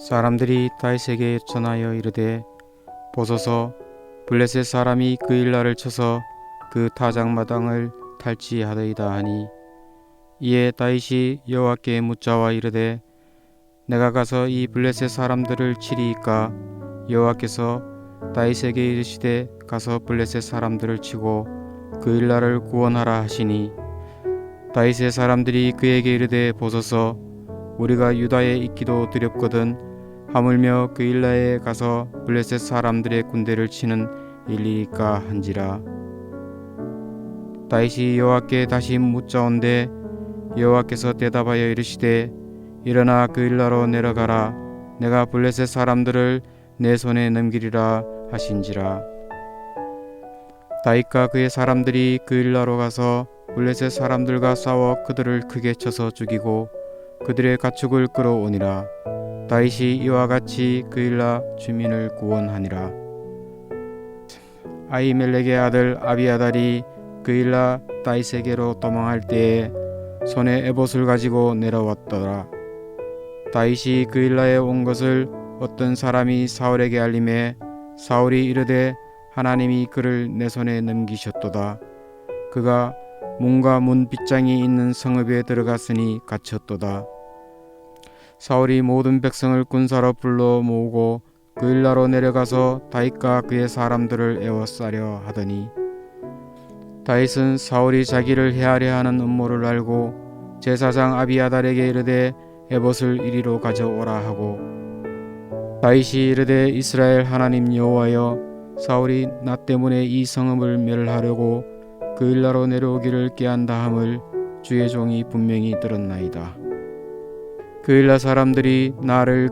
사람들이 다윗에게 전하여 이르되 보소서 블레셋 사람이 그 일날을 쳐서 그 타작마당을 탈취하더이다 하니 이에 다윗이 여호와께 묻자와 이르되 내가 가서 이 블레셋 사람들을 치리이까 여호와께서 다윗에게 이르시되 가서 블레셋 사람들을 치고 그 일날을 구원하라 하시니 다윗의 사람들이 그에게 이르되 보소서 우리가 유다에 있기도 두렵거든 하물며 그 일날에 가서 블레셋 사람들의 군대를 치는 일이니까 한지라. 다윗이 여호와께 다시 묻자온데 여호와께서 대답하여 이르시되 일어나 그 일나로 내려가라 내가 블레셋 사람들을 내 손에 넘기리라 하신지라. 다윗과 그의 사람들이 그 일나로 가서 블레셋 사람들과 싸워 그들을 크게 쳐서 죽이고 그들의 가축을 끌어오니라. 다윗이 이와 같이 그 일나 주민을 구원하니라. 아히멜렉의 아들 아비아달이 그 일나 다윗에게로 도망할 때에 손에 에봇을 가지고 내려왔더라. 다윗이 그 일나에 온 것을 어떤 사람이 사울에게 알림해 사울이 이르되 하나님이 그를 내 손에 넘기셨도다. 그가 문과 문 빗장이 있는 성읍에 들어갔으니 갇혔도다. 사울이 모든 백성을 군사로 불러 모으고 그 일나로 내려가서 다윗과 그의 사람들을 에워싸려 하더니 다윗은 사울이 자기를 해하려 하는 음모를 알고 제사장 아비아달에게 이르되 에봇을 이리로 가져오라 하고 다윗이 이르되 이스라엘 하나님 여호와여 사울이 나 때문에 이 성읍을 멸하려고 그 일나로 내려오기를 꾀한다 함을 주의 종이 분명히 들었나이다. 그 일나 사람들이 나를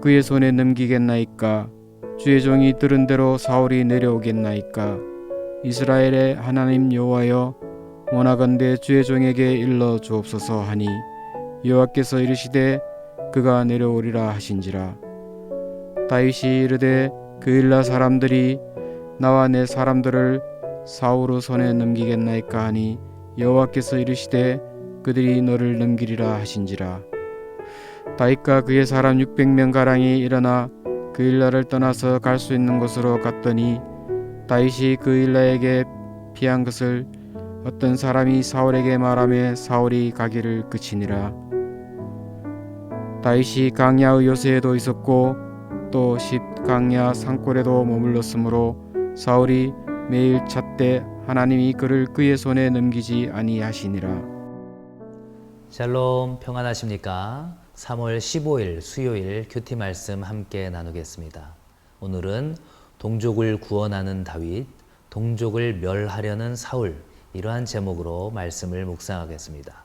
그의 손에 넘기겠나이까? 주의 종이 들은 대로 사울이 내려오겠나이까? 이스라엘의 하나님 여호와여 원하건대 주의 종에게 일러 주옵소서 하니 여호와께서 이르시되 그가 내려오리라 하신지라. 다윗이 이르되 그 일나 사람들이 나와 내 사람들을 사울의 손에 넘기겠나이까 하니 여호와께서 이르시되 그들이 너를 넘기리라 하신지라. 다윗과 그의 사람 600명 가량이 일어나 그 일나를 떠나서 갈 수 있는 곳으로 갔더니 다윗이 그 일나에게 피한 것을 어떤 사람이 사울에게 말하며 사울이 가기를 그치니라. 다윗이 강야의 요새에도 있었고 또 십강야 산골에도 머물렀으므로 사울이 매일 찾되 하나님이 그를 그의 손에 넘기지 아니하시니라. 샬롬, 평안하십니까? 3월 15일 수요일 큐티 말씀 함께 나누겠습니다. 오늘은 동족을 구원하는 다윗, 동족을 멸하려는 사울, 이러한 제목으로 말씀을 묵상하겠습니다.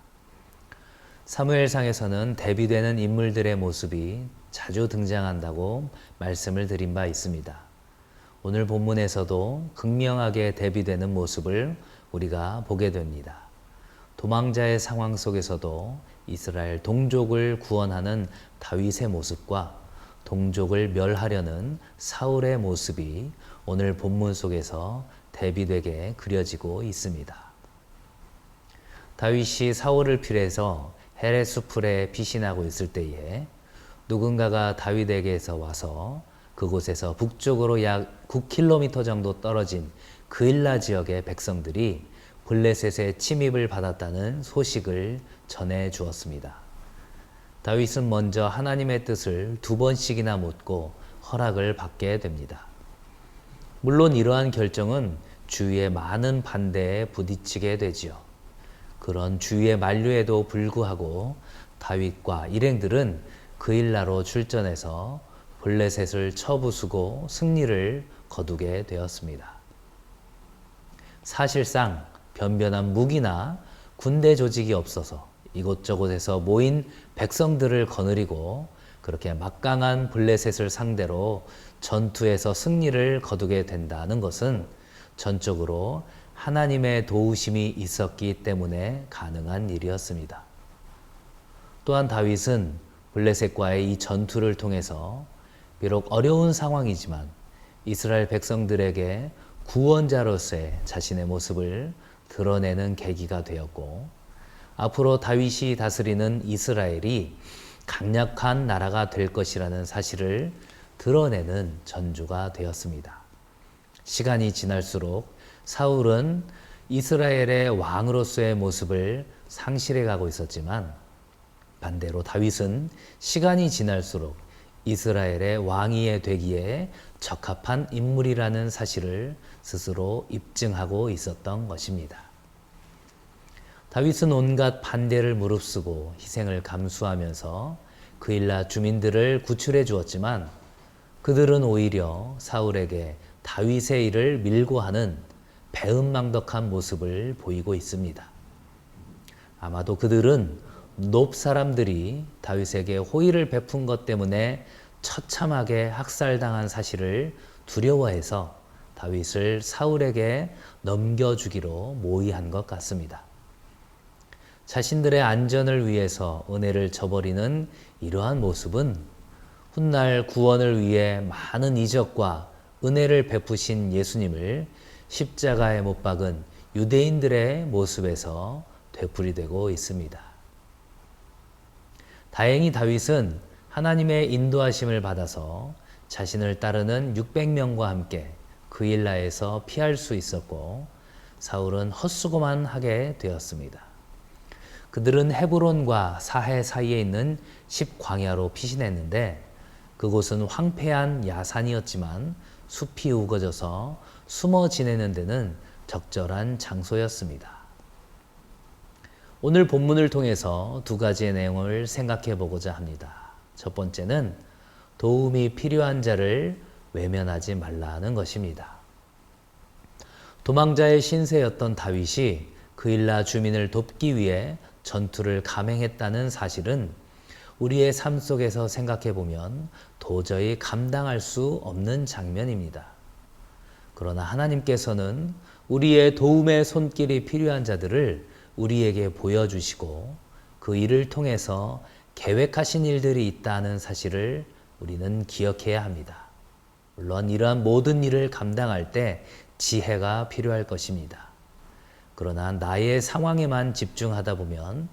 사무엘상에서는 대비되는 인물들의 모습이 자주 등장한다고 말씀을 드린 바 있습니다. 오늘 본문에서도 극명하게 대비되는 모습을 우리가 보게 됩니다. 도망자의 상황 속에서도 이스라엘 동족을 구원하는 다윗의 모습과 동족을 멸하려는 사울의 모습이 오늘 본문 속에서 대비되게 그려지고 있습니다. 다윗이 사울을 필해서 헤레수풀에 피신하고 있을 때에 누군가가 다윗에게서 와서 그곳에서 북쪽으로 약 9km 정도 떨어진 그일라 지역의 백성들이 블레셋의 침입을 받았다는 소식을 전해 주었습니다. 다윗은 먼저 하나님의 뜻을 2번씩이나 묻고 허락을 받게 됩니다. 물론 이러한 결정은 주위의 많은 반대에 부딪히게 되지요. 그런 주위의 만류에도 불구하고 다윗과 일행들은 그일라로 출전해서 블레셋을 쳐부수고 승리를 거두게 되었습니다. 사실상 변변한 무기나 군대 조직이 없어서 이곳저곳에서 모인 백성들을 거느리고 그렇게 막강한 블레셋을 상대로 전투에서 승리를 거두게 된다는 것은 전적으로 하나님의 도우심이 있었기 때문에 가능한 일이었습니다. 또한 다윗은 블레셋과의 이 전투를 통해서 비록 어려운 상황이지만 이스라엘 백성들에게 구원자로서의 자신의 모습을 드러내는 계기가 되었고 앞으로 다윗이 다스리는 이스라엘이 강력한 나라가 될 것이라는 사실을 드러내는 전주가 되었습니다. 시간이 지날수록 사울은 이스라엘의 왕으로서의 모습을 상실해 가고 있었지만 반대로 다윗은 시간이 지날수록 이스라엘의 왕이 되기에 적합한 인물이라는 사실을 스스로 입증하고 있었던 것입니다. 다윗은 온갖 반대를 무릅쓰고 희생을 감수하면서 그일라 주민들을 구출해 주었지만 그들은 오히려 사울에게 다윗의 일을 밀고 하는 배은망덕한 모습을 보이고 있습니다. 아마도 그들은 놉 사람들이 다윗에게 호의를 베푼 것 때문에 처참하게 학살당한 사실을 두려워해서 다윗을 사울에게 넘겨주기로 모의한 것 같습니다. 자신들의 안전을 위해서 은혜를 저버리는 이러한 모습은 훗날 구원을 위해 많은 이적과 은혜를 베푸신 예수님을 십자가에 못 박은 유대인들의 모습에서 되풀이되고 있습니다. 다행히 다윗은 하나님의 인도하심을 받아서 자신을 따르는 600명과 함께 그일라에서 피할 수 있었고 사울은 헛수고만 하게 되었습니다. 그들은 헤브론과 사해 사이에 있는 십광야로 피신했는데 그곳은 황폐한 야산이었지만 숲이 우거져서 숨어 지내는 데는 적절한 장소였습니다. 오늘 본문을 통해서 두 가지의 내용을 생각해 보고자 합니다. 첫 번째는 도움이 필요한 자를 외면하지 말라는 것입니다. 도망자의 신세였던 다윗이 그일라 주민을 돕기 위해 전투를 감행했다는 사실은 우리의 삶 속에서 생각해 보면 도저히 감당할 수 없는 장면입니다. 그러나 하나님께서는 우리의 도움의 손길이 필요한 자들을 우리에게 보여주시고 그 일을 통해서 계획하신 일들이 있다는 사실을 우리는 기억해야 합니다. 물론 이러한 모든 일을 감당할 때 지혜가 필요할 것입니다. 그러나 나의 상황에만 집중하다 보면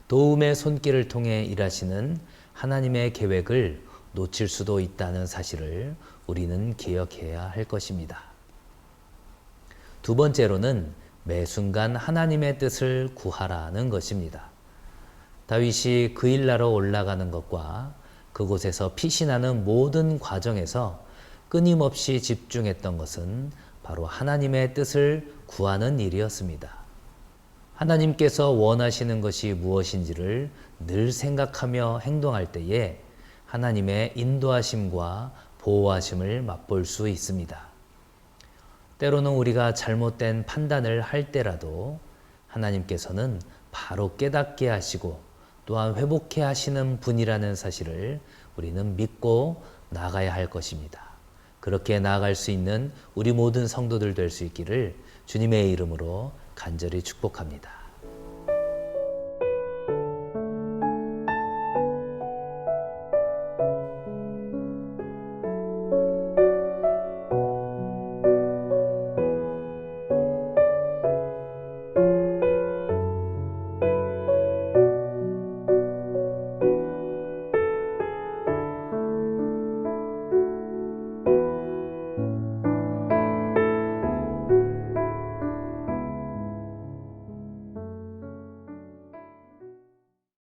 도움의 손길을 통해 일하시는 하나님의 계획을 놓칠 수도 있다는 사실을 우리는 기억해야 할 것입니다. 두 번째로는 매 순간 하나님의 뜻을 구하라는 것입니다. 다윗이 그일라로 올라가는 것과 그곳에서 피신하는 모든 과정에서 끊임없이 집중했던 것은 바로 하나님의 뜻을 구하는 일이었습니다. 하나님께서 원하시는 것이 무엇인지를 늘 생각하며 행동할 때에 하나님의 인도하심과 보호하심을 맛볼 수 있습니다. 때로는 우리가 잘못된 판단을 할 때라도 하나님께서는 바로 깨닫게 하시고 또한 회복해 하시는 분이라는 사실을 우리는 믿고 나가야 할 것입니다. 그렇게 나아갈 수 있는 우리 모든 성도들 될 수 있기를 주님의 이름으로 간절히 축복합니다.